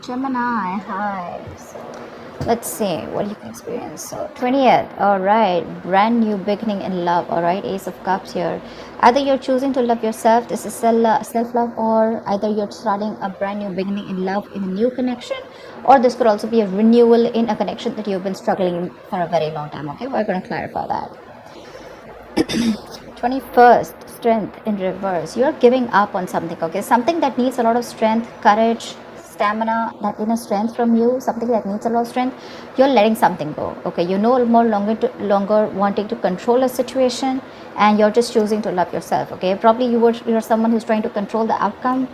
Gemini, hi. Let's see what you can experience. So 20th, all right, brand new beginning in love, all right, Ace of Cups here. Either you're choosing to love yourself, this is self-love, or either you're starting a brand new beginning in love in a new connection, or this could also be a renewal in a connection that you've been struggling for a very long time. Okay, we're going to clarify that. 21st, strength in reverse. You're giving up on something, okay, something that needs a lot of strength, courage, stamina, that inner strength from you, something that needs a lot of strength. You're letting something go, okay, you're no more longer wanting to control a situation, and you're just choosing to love yourself. Okay, probably you're someone who's trying to control the outcome,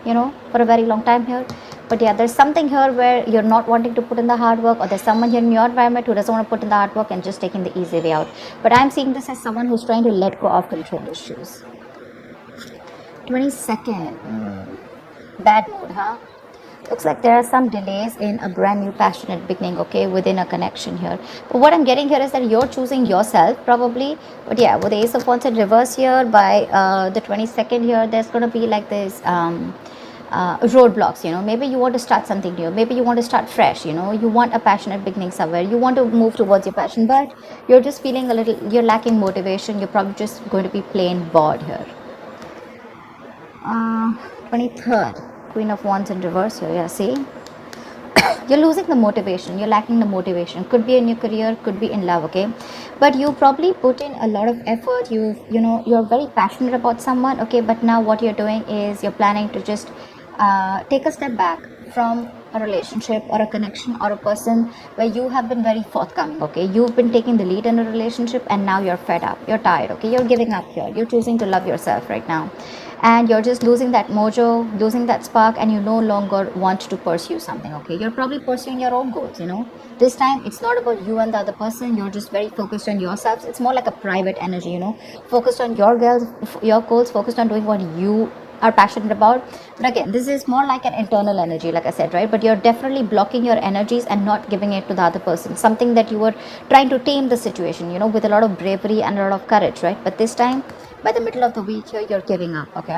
for a very long time here. But yeah, there's something here where you're not wanting to put in the hard work, or there's someone here in your environment who doesn't want to put in the hard work and just taking the easy way out. But I'm seeing this as someone who's trying to let go of control issues. 22nd, bad mood, huh? Looks like there are some delays in a brand new passionate beginning, okay, within a connection here. But what I'm getting here is that you're choosing yourself probably. But yeah, with the Ace of Wands in reverse here, by the 22nd here, there's going to be like this roadblocks. Maybe you want to start something new, maybe you want to start fresh, you want a passionate beginning somewhere, you want to move towards your passion, but you're just feeling a little, you're lacking motivation, you're probably just going to be plain bored here. 23rd, Queen of Wands in reverse here. Yeah, see, you're losing the motivation, you're lacking the motivation. Could be in your career, could be in love, okay, but you probably put in a lot of effort. You're very passionate about someone, okay, but now what you're doing is you're planning to just take a step back from a relationship or a connection or a person where you have been very forthcoming. Okay, you've been taking the lead in a relationship, and now you're fed up, you're tired, okay, you're giving up here, you're choosing to love yourself right now, and you're just losing that mojo, losing that spark, and you no longer want to pursue something. Okay, you're probably pursuing your own goals. This time it's not about you and the other person, you're just very focused on yourselves. It's more like a private energy, focused on your goals, focused on doing what you are passionate about. But again, this is more like an internal energy, like I said, right? But you're definitely blocking your energies and not giving it to the other person, something that you were trying to tame the situation, with a lot of bravery and a lot of courage, right? But this time, by the middle of the week here, you're giving up. Okay,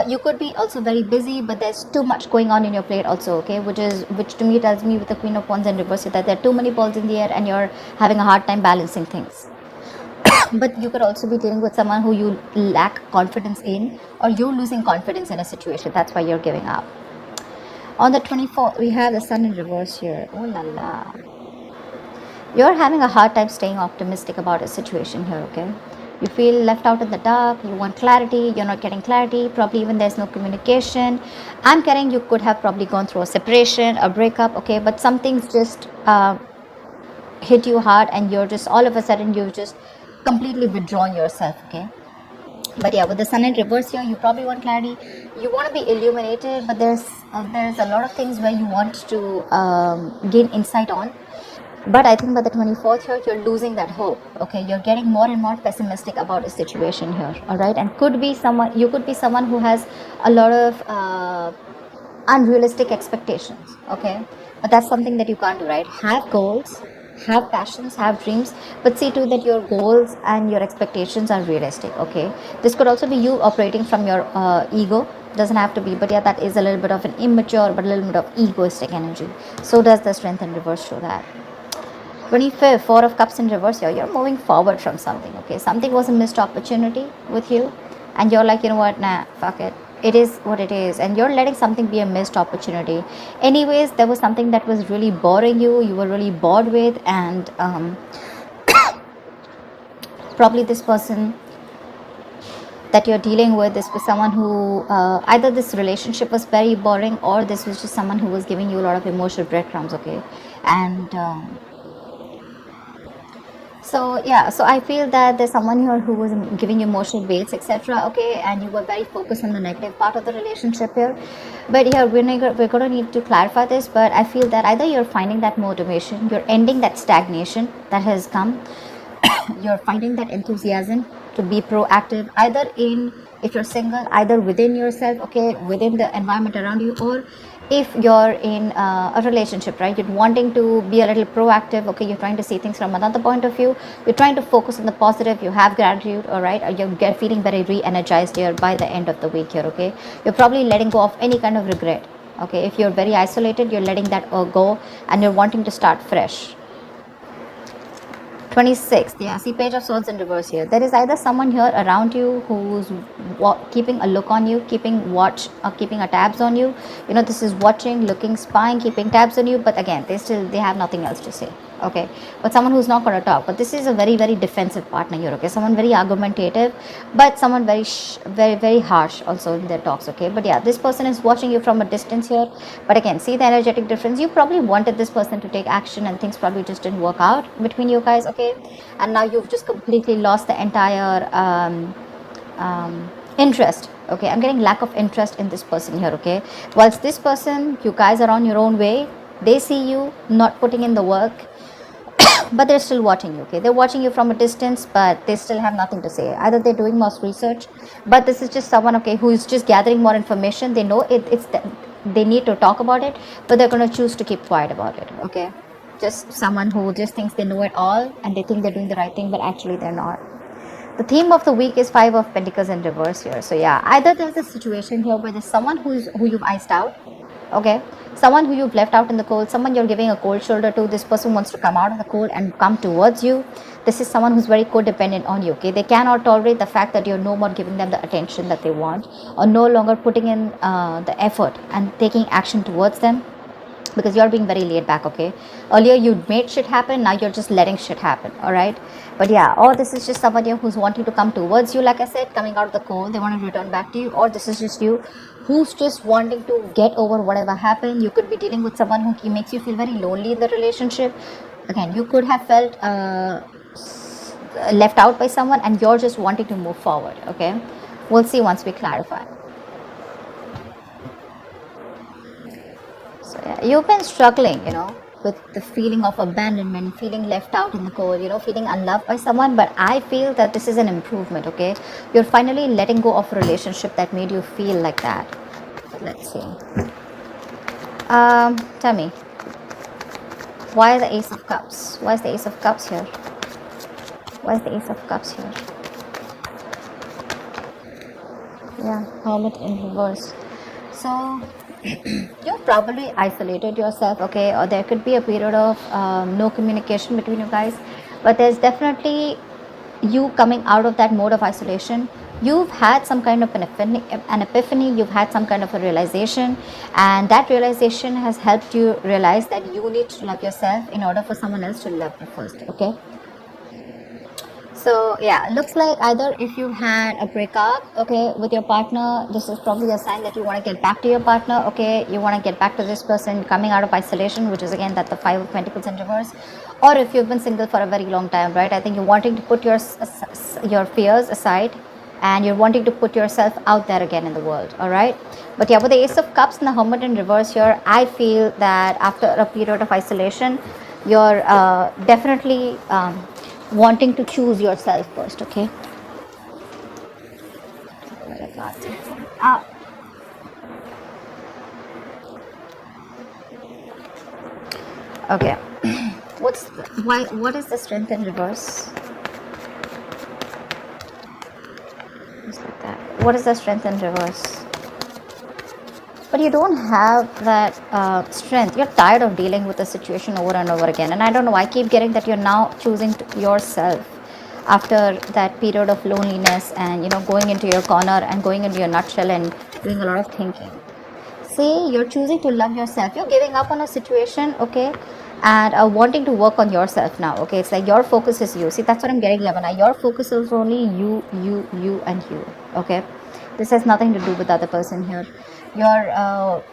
you could be also very busy, but there's too much going on in your plate also, okay, which to me tells me, with the Queen of Wands in reverse, that there are too many balls in the air and you're having a hard time balancing things. But you could also be dealing with someone who you lack confidence in, or you're losing confidence in a situation. That's why you're giving up. On the 24th, we have the Sun in reverse here. Oh la la. You're having a hard time staying optimistic about a situation here, okay? You feel left out in the dark, you want clarity, you're not getting clarity, probably even there's no communication. I'm getting you could have probably gone through a separation, a breakup, okay, but something's just hit you hard, and you're just, all of a sudden, you've just completely withdrawn yourself, okay? But yeah, with the Sun in reverse here, you probably want clarity, you want to be illuminated, but there's a lot of things where you want to gain insight on. But I think by the 24th here, you're losing that hope. Okay, you're getting more and more pessimistic about a situation here. All right, and you could be someone who has a lot of unrealistic expectations. Okay, but that's something that you can't do, right? Have goals, have passions, have dreams, but see to that your goals and your expectations are realistic. Okay, this could also be you operating from your ego. Doesn't have to be, but yeah, that is a little bit of an immature but a little bit of egoistic energy. So does the Strength in reverse show that. 25th, Four of Cups in reverse here, you're moving forward from something, okay? Something was a missed opportunity with you, and you're like, you know what, nah, fuck it. It is what it is, and you're letting something be a missed opportunity. Anyways, there was something that was really boring you were really bored with, and probably this person that you're dealing with, this was someone who, either this relationship was very boring, or this was just someone who was giving you a lot of emotional breadcrumbs, okay? And so yeah, so I feel that there's someone here who was giving you emotional weights, etc. Okay, and you were very focused on the negative part of the relationship here. But here we're going to need to clarify this. But I feel that either you're finding that motivation, you're ending that stagnation that has come, you're finding that enthusiasm to be proactive, either in, if you're single, either within yourself, okay, within the environment around you, or if you're in a relationship, right, you're wanting to be a little proactive, okay, you're trying to see things from another point of view, you're trying to focus on the positive, you have gratitude, all right, or you're feeling very re-energized here by the end of the week here, okay? You're probably letting go of any kind of regret, Okay, if you're very isolated, you're letting that go and you're wanting to start fresh. 26th, yeah, see page of swords in reverse here. There is either someone here around you who's keeping a look on you, keeping watch or keeping a tabs on you. You know, this is watching, looking, spying, keeping tabs on you, but again, they have nothing else to say. Okay, but someone who's not going to talk, but this is a very, very defensive partner here. Okay, someone very argumentative, but someone very, very harsh also in their talks. Okay, but yeah, this person is watching you from a distance here, but again, see the energetic difference. You probably wanted this person to take action and things probably just didn't work out between you guys. Okay, and now you've just completely lost the entire interest. Okay, I'm getting lack of interest in this person here. Okay, whilst this person, you guys are on your own way, they see you not putting in the work, but they're still watching you. Okay, they're watching you from a distance, but they still have nothing to say. Either they're doing more research, but this is just someone, okay, who is just gathering more information. They know they need to talk about it, but they're going to choose to keep quiet about it. Okay, just someone who just thinks they know it all and they think they're doing the right thing, but actually they're not. The theme of the week is Five of Pentacles in reverse here. So yeah, either there's a situation here where there's someone who you've iced out. Okay, someone who you've left out in the cold, someone you're giving a cold shoulder to. This person wants to come out of the cold and come towards you. This is someone who's very codependent on you. Okay, they cannot tolerate the fact that you're no more giving them the attention that they want, or no longer putting in the effort and taking action towards them, because you're being very laid back. Okay, earlier you made shit happen, now you're just letting shit happen. All right, but yeah, or this is just somebody who's wanting to come towards you, like I said, coming out of the cold, they want to return back to you, or this is just you who's just wanting to get over whatever happened. You could be dealing with someone who makes you feel very lonely in the relationship. Again, you could have felt left out by someone and you're just wanting to move forward. Okay, we'll see once we clarify. So yeah, you've been struggling, with the feeling of abandonment, feeling left out in the cold, feeling unloved by someone. But I feel that this is an improvement. Okay, you're finally letting go of a relationship that made you feel like that. Let's see. Tell me, why the Ace of Cups? Why is the Ace of Cups here? Why is the Ace of Cups here? Yeah, Hermit in reverse. So you're probably isolated yourself, okay, or there could be a period of no communication between you guys, but there's definitely you coming out of that mode of isolation. You've had some kind of an epiphany, you've had some kind of a realization, and that realization has helped you realize that you need to love yourself in order for someone else to love you first. Okay, so yeah, looks like either if you had a breakup, okay, with your partner, this is probably a sign that you want to get back to your partner. Okay, you want to get back to this person coming out of isolation, which is again that the Five of Pentacles in reverse. Or if you've been single for a very long time, right, I think you're wanting to put your fears aside and you're wanting to put yourself out there again in the world. All right, but yeah, with the Ace of Cups and the Hermit in reverse here, I feel that after a period of isolation, you're definitely wanting to choose yourself first. Okay, okay. What is the Strength in reverse? Just like that. What is the Strength in reverse? But you don't have that strength. You're tired of dealing with the situation over and over again, and I don't know, I keep getting that you're now choosing yourself after that period of loneliness and going into your corner and going into your nutshell and doing a lot of thinking. See, you're choosing to love yourself. You're giving up on a situation, okay, and wanting to work on yourself now. Okay, it's like your focus is you. See, that's what I'm getting, Gemini. Your focus is only you, and you. Okay, this has nothing to do with the other person here. You're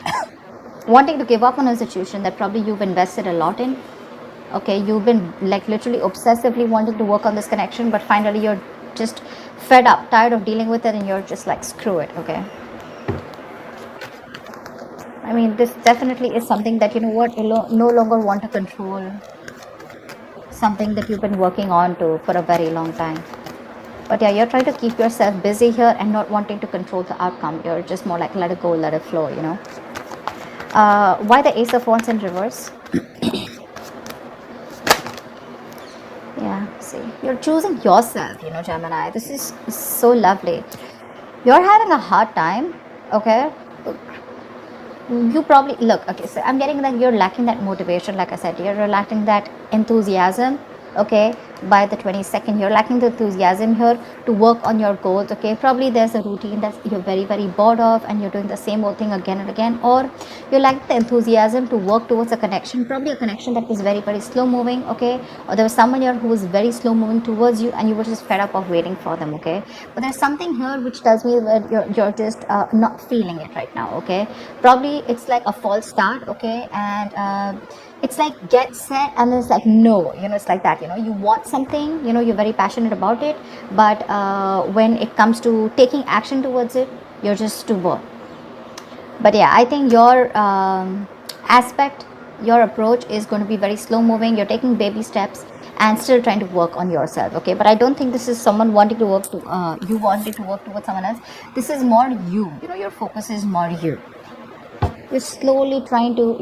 wanting to give up on a situation that probably you've invested a lot in. Okay, you've been like literally obsessively wanting to work on this connection, but finally you're just fed up, tired of dealing with it, and you're just like, screw it. Okay, I mean, this definitely is something that you no longer want to control, something that you've been working on for a very long time. But yeah, you're trying to keep yourself busy here and not wanting to control the outcome. You're just more like, let it go, let it flow. Why the Ace of Wands in reverse? Yeah, see, you're choosing yourself, Gemini. This is so lovely. You're having a hard time, okay, you probably look, okay, so I'm getting that you're lacking that motivation. Like I said, you're lacking that enthusiasm, okay. By the 22nd, you're lacking the enthusiasm here to work on your goals, okay. Probably there's a routine that you're very bored of, and you're doing the same old thing again and again, or you're lacking the enthusiasm to work towards a connection, probably a connection that is very slow moving, okay. Or there was someone here who was very slow moving towards you, and you were just fed up of waiting for them, okay. But there's something here which tells me that you're just not feeling it right now, okay. Probably it's like a false start, okay. And it's like get set and it's like no, it's like that, you want something, you're very passionate about it, but when it comes to taking action towards it, you're just too bored. But yeah, I think your aspect, your approach is going to be very slow moving. You're taking baby steps and still trying to work on yourself, okay. But I don't think this is someone wanting to work to you wanting to work towards someone else. This is more you, your focus is more you. You're slowly trying to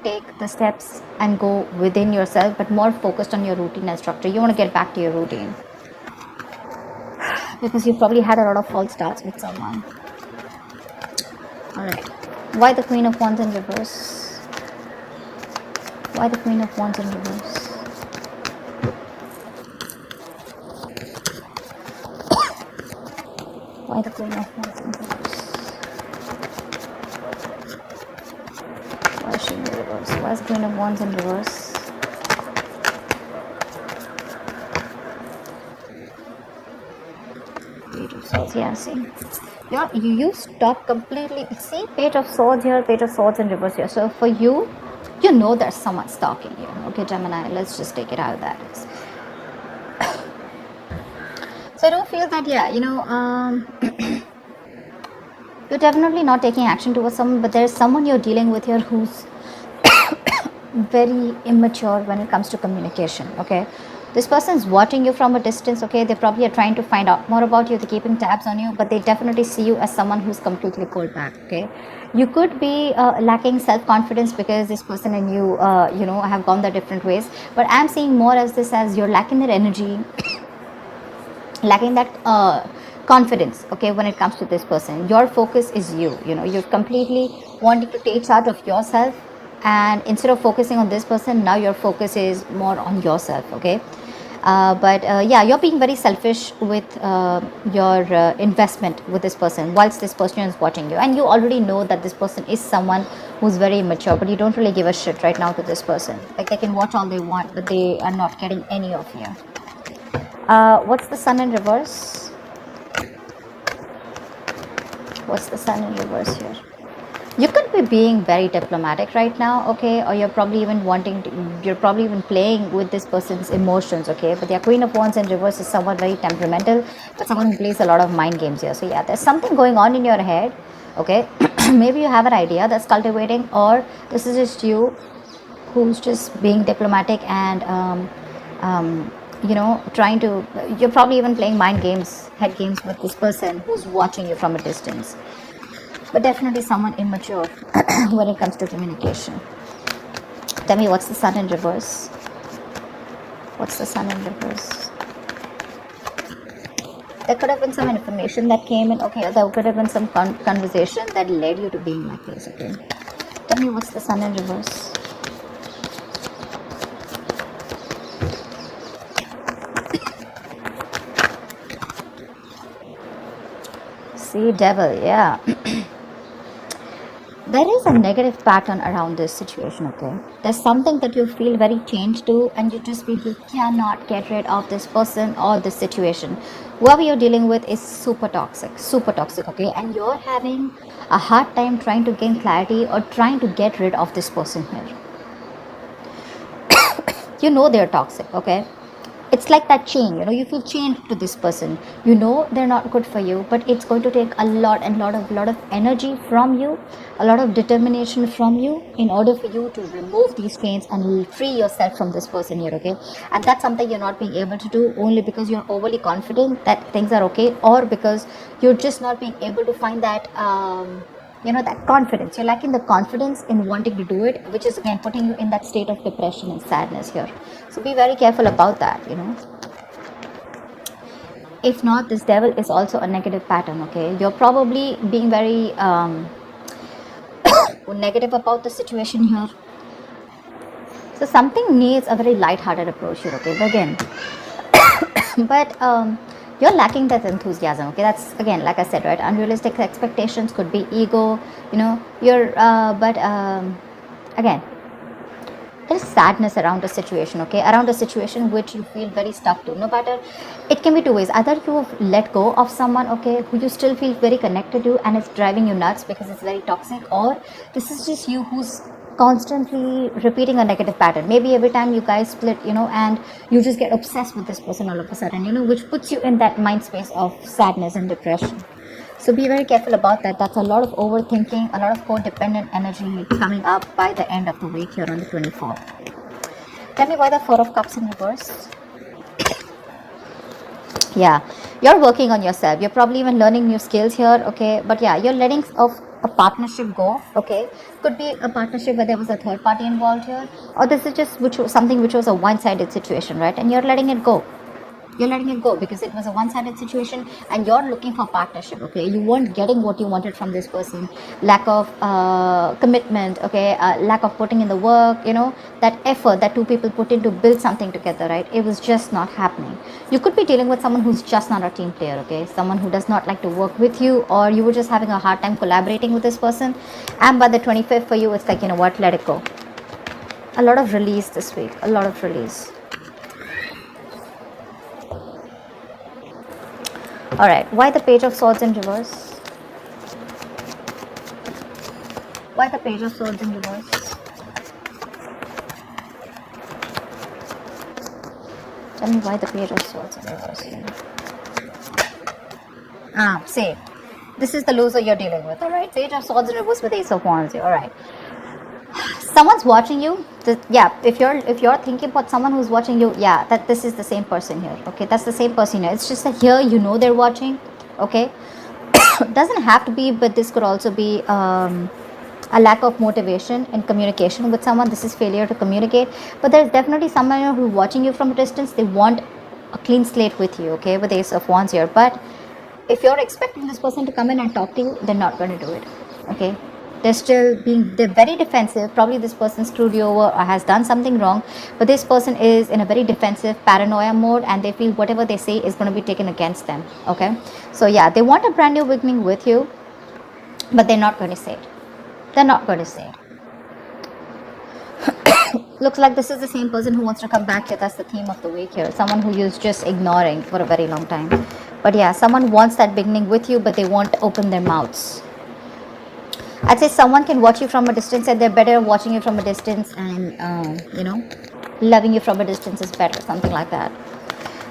take the steps and go within yourself, but more focused on your routine and structure. You want to get back to your routine because you probably had a lot of false starts with someone. All right, why the Queen of Wands in reverse? Why the Queen of Wands in reverse? Why the Queen of Wands in reverse? Why is she in reverse? Why is the Queen of Wands in reverse? Page of Swords, yeah, see. You stop completely. See, Page of Swords here, Page of Swords in reverse here. So for you, there's someone stalking you. Okay, Gemini, let's just take it how that is. So I don't feel that, you're definitely not taking action towards someone, but there's someone you're dealing with here who's very immature when it comes to communication, okay. This person is watching you from a distance, okay. They probably are trying to find out more about you, they're keeping tabs on you, but they definitely see you as someone who's completely pulled back, okay. You could be lacking self-confidence because this person and you have gone their different ways, but I'm seeing more as this as you're lacking that energy, lacking that confidence, okay. When it comes to this person, your focus is you're completely wanting to take charge of yourself, and instead of focusing on this person, now your focus is more on yourself, okay. But yeah, you're being very selfish with your investment with this person whilst this person is watching you, and you already know that this person is someone who's very immature, but you don't really give a shit right now to this person. Like, they can watch all they want, but they are not getting any of you. What's the Sun in reverse? What's the Sun in reverse here? You could be being very diplomatic right now, okay, or you're probably even playing with this person's emotions, okay. But the Queen of Wands in reverse is someone very temperamental, but someone who plays a lot of mind games here. So yeah, there's something going on in your head, okay. Maybe you have an idea that's cultivating, or this is just you who's just being diplomatic and trying to, you're probably even playing mind games, head games with this person who's watching you from a distance. But definitely someone immature when it comes to communication. Tell me, what's the Sun in reverse? What's the Sun in reverse? There could have been some information that came in, okay. There could have been some conversation that led you to being like this, okay. Tell me, what's the Sun in reverse? See, Devil, yeah. There is a negative pattern around this situation, okay. There's something that you feel very changed to, and you cannot get rid of this person or this situation. Whoever you're dealing with is super toxic, okay. And you're having a hard time trying to gain clarity or trying to get rid of this person here. They're toxic, okay. It's like that chain, you feel chained to this person. They're not good for you, but it's going to take a lot of energy from you, a lot of determination from you in order for you to remove these chains and free yourself from this person here, okay. And that's something you're not being able to do only because you're overly confident that things are okay, or because you're just not being able to find that that confidence. You're lacking the confidence in wanting to do it, which is again putting you in that state of depression and sadness here. So be very careful about that, If not, this Devil is also a negative pattern, okay. You're probably being very negative about the situation here. So something needs a very light-hearted approach here, okay? But again, you're lacking that enthusiasm, okay? That's, again, like I said, right? Unrealistic expectations, could be ego, you know, again, there's sadness around the situation, okay? Around a situation which you feel very stuck to. No matter, it can be two ways. Either you have let go of someone, okay, who you still feel very connected to and it's driving you nuts because it's very toxic, or this is just you who's constantly repeating a negative pattern. Maybe every time you guys split, you know, and you just get obsessed with this person all of a sudden, you know, which puts you in that mind space of sadness and depression. So be very careful about that. That's a lot of overthinking, a lot of codependent energy coming up by the end of the week here on the 24th. Tell me why the Four of Cups in reverse. Yeah, you're working on yourself. You're probably even learning new skills here, okay? But yeah, you're letting of a partnership go, okay? Could be a partnership where there was a third party involved here, or this is just something which was a one-sided situation, right? And you're letting it go. You're letting it go because it was a one-sided situation and you're looking for partnership, okay? You weren't getting what you wanted from this person. Lack of commitment, okay? Lack of putting in the work, you know, that effort that two people put in to build something together, right? It was just not happening. You could be dealing with someone who's just not a team player, okay? Someone who does not like to work with you, or you were just having a hard time collaborating with this person. And by the 25th for you, it's like, you know what, let it go. A lot of release this week, a lot of release. All right, why the Page of Swords in reverse? Why the Page of Swords in reverse? Tell me why the Page of Swords in reverse here. Say, this is the loser you're dealing with, all right? Page of Swords in reverse with Ace of Wands here, all right. Someone's watching you. Yeah, if you're thinking about someone who's watching you, yeah, that this is the same person here, okay? That's the same person here. It's just that here you know they're watching, okay? Doesn't have to be, but this could also be a lack of motivation and communication with someone. This is failure to communicate, but there's definitely someone who's watching you from a distance. They want a clean slate with you, okay, with Ace of Wands here. But if you're expecting this person to come in and talk to you, they're not going to do it, okay? They're very defensive. Probably this person screwed you over or has done something wrong, but this person is in a very defensive paranoia mode and they feel whatever they say is going to be taken against them, okay? So yeah, they want a brand new beginning with you, but they're not going to say it. They're not going to say it. Looks like this is the same person who wants to come back here. That's the theme of the week here. Someone who you're just ignoring for a very long time. But yeah, someone wants that beginning with you, but they won't open their mouths. I'd say someone can watch you from a distance and they're better watching you from a distance, and, you know, loving you from a distance is better, something like that.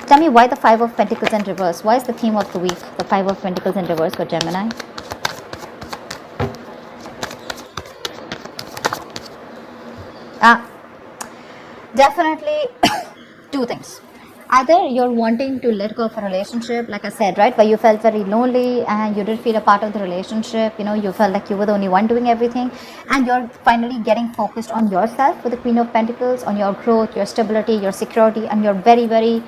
Tell me why the Five of Pentacles in reverse. Why is the theme of the week the Five of Pentacles in reverse for Gemini? Definitely two things. Either you're wanting to let go of a relationship, like I said, right, where you felt very lonely and you didn't feel a part of the relationship, you know, you felt like you were the only one doing everything, and you're finally getting focused on yourself with the Queen of Pentacles, on your growth, your stability, your security, and you're very, very,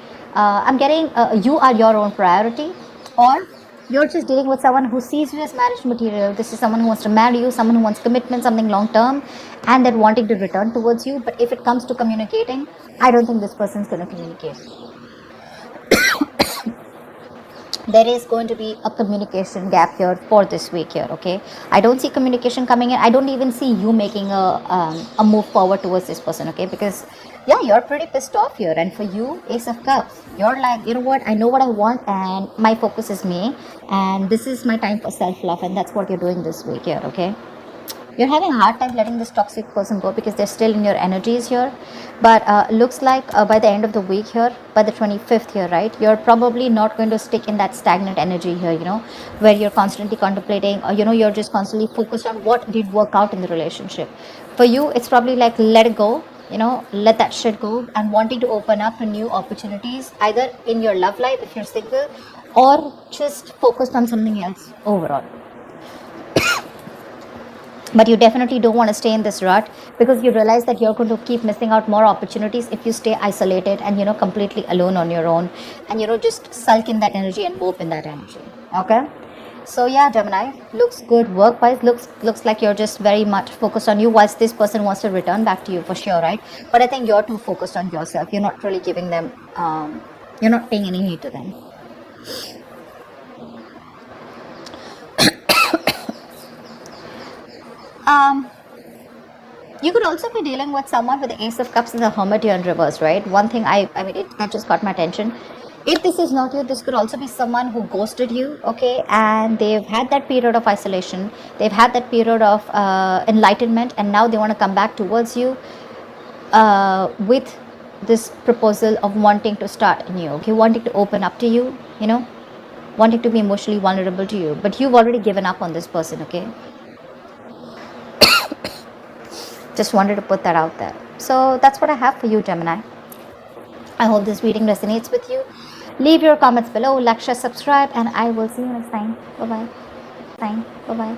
you are your own priority. Or you're just dealing with someone who sees you as marriage material. This is someone who wants to marry you, someone who wants commitment, something long term, and they're wanting to return towards you. But if it comes to communicating, I don't think this person's going to communicate. There is going to be a communication gap here for this week here, okay? I don't see communication coming in. I don't even see you making a move forward towards this person, okay? Because yeah, you're pretty pissed off here, and for you, Ace of Cups, you're like, you know what, I know what I want and my focus is me, and this is my time for self-love, and that's what you're doing this week here, okay? You're having a hard time letting this toxic person go because they're still in your energies here. But looks like by the end of the week here, by the 25th here, right, you're probably not going to stick in that stagnant energy here, you know, where you're constantly contemplating, or, you know, you're just constantly focused on what did work out in the relationship. For you, it's probably like, let it go, you know, let that shit go, and wanting to open up to new opportunities, either in your love life if you're single, or just focused on something else overall. But you definitely don't want to stay in this rut, because you realize that you're going to keep missing out more opportunities if you stay isolated and, you know, completely alone on your own, and, you know, just sulk in that energy and mope in that energy, okay? So yeah, Gemini, looks good work wise. Looks like you're just very much focused on you, whilst this person wants to return back to you for sure, right? But I think you're too focused on yourself. You're not really giving them you're not paying any heed to them. um you could also be dealing with someone with the Ace of Cups and the Hermit here in reverse, right? One thing that just got my attention. If this is not you, this could also be someone who ghosted you, okay? And they've had that period of isolation. They've had that period of enlightenment, and now they want to come back towards you with this proposal of wanting to start anew, okay? Wanting to open up to you, wanting to be emotionally vulnerable to you. But you've already given up on this person, okay? Just wanted to put that out there. So that's what I have for you, Gemini. I hope this reading resonates with you. Leave your comments below, like, share, subscribe, and I will see you next time. Bye bye. Bye bye.